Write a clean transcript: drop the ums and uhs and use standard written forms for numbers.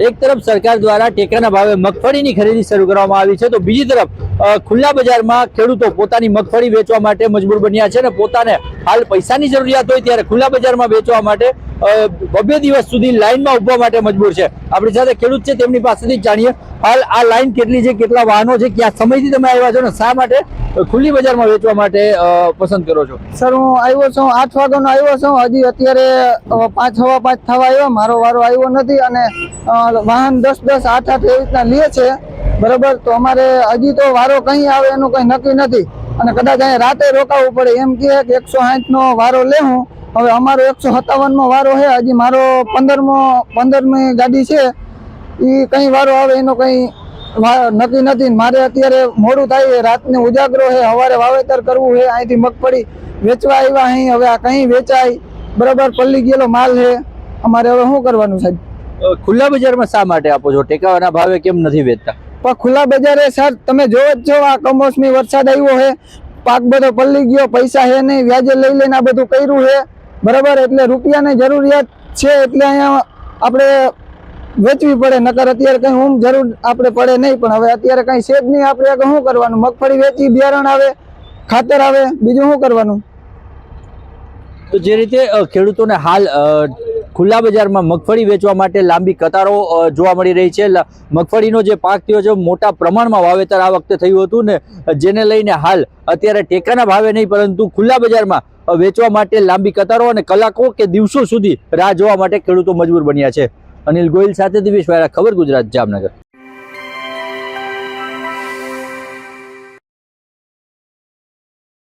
એક તરફ સરકાર દ્વારા ટેકાના ભાવે મગફળીની ખરીદી શરૂ કરવામાં આવી છે, તો બીજી તરફ ખુલ્લા બજારમાં ખેડૂતો પોતાની મગફળી વેચવા માટે મજબૂર બન્યા છે અને પોતાને હાલ પૈસાની જરૂરિયાત હોય ત્યારે ખુલ્લા બજારમાં વેચવા માટે 2 દિવસ સુધી લાઈનમાં ઉભવા માટે મજબૂર છે। આપણી સાથે ખેડૂત છે, તેમની પાસેથી જાણીએ હાલ આ લાઈન કેટલી છે, કેટલા વાહનો છે, ક્યાં સમયથી તમે આવ્યા છો ને શા માટે ખુલ્લી બજારમાં વેચવા માટે પસંદ કરો છો? સર, હું આવ્યો છું 8 વાગ્યાનો આવ્યો છું, હજી અત્યારે 5 સવા 5 થવા આવ્યો, મારો વારો આવ્યો નથી અને વાહન 10 8 એવી રીતના લે છે, બરાબર। તો અમારે હજી તો વારો કઈ આવે એનું કઈ નક્કી નથી અને કદાચ અહીંયા રાતે રોકાવું પડે એમ કે 160 નો વારો લેવું। હવે અમારો 157 વારો છે, હજી મારો 15મી ગાડી છે, એ કઈ વારો આવે એનો કઈ નક્કી નથી। મારે અત્યારે મોડું થાય, રાતને ઉજાગરો છે, સવારે વાવેતર કરવું છે, અહીંથી મગફળી વેચવા આવ્યા અહીં, હવે આ કઈ વેચાય, બરાબર પલ્લી ગયેલો માલ છે, અમારે હવે શું કરવાનું સાહેબ? ખુલ્લા બજારમાં શા માટે આપો છો? ટેકાના ભાવે કેમ નથી વેચતા? પણ ખુલ્લા બજારે સર તમે જોવો જ છો, આ કમોસમી વરસાદ આવ્યો છે, પાક બધો પલ્લી ગયો, પૈસા છે નહીં, વ્યાજે લઈ લઈને આ બધું કર્યું છે, બરાબર। એટલે રૂપિયાની જરૂરિયાત છે એટલે અહીંયા આપણે વેચવી પડે, નકર અત્યારે કઈ જરૂર આપણે પડે નહીં, પણ હવે અત્યારે કઈ છે જ નહીં, આપણે શું કરવાનું? મગફળી વેચી, બિયારણ આવે, ખાતર આવે, બીજું શું કરવાનું? તો જે રીતે ખેડૂતોને હાલ ખુલ્લા બજારમાં મગફળી વેચવા માટે લાંબી કતારો જોવા મળી રહી છે। મગફળીનો જે પાક થયો છે, મોટા પ્રમાણમાં વાવેતર આ વખતે થયું હતું ને, જેને લઈને હાલ અત્યારે ટેકાના ભાવે નહીં પરંતુ ખુલ્લા બજારમાં વેચવા માટે લાંબી કતારો અને કલાકો કે દિવસો સુધી રાહ જોવા માટે ખેડૂતો મજબૂર બન્યા છે। અનિલ ગોહિલ સાથે દિવેશ વાયરા, ખબર ગુજરાત, જામનગર।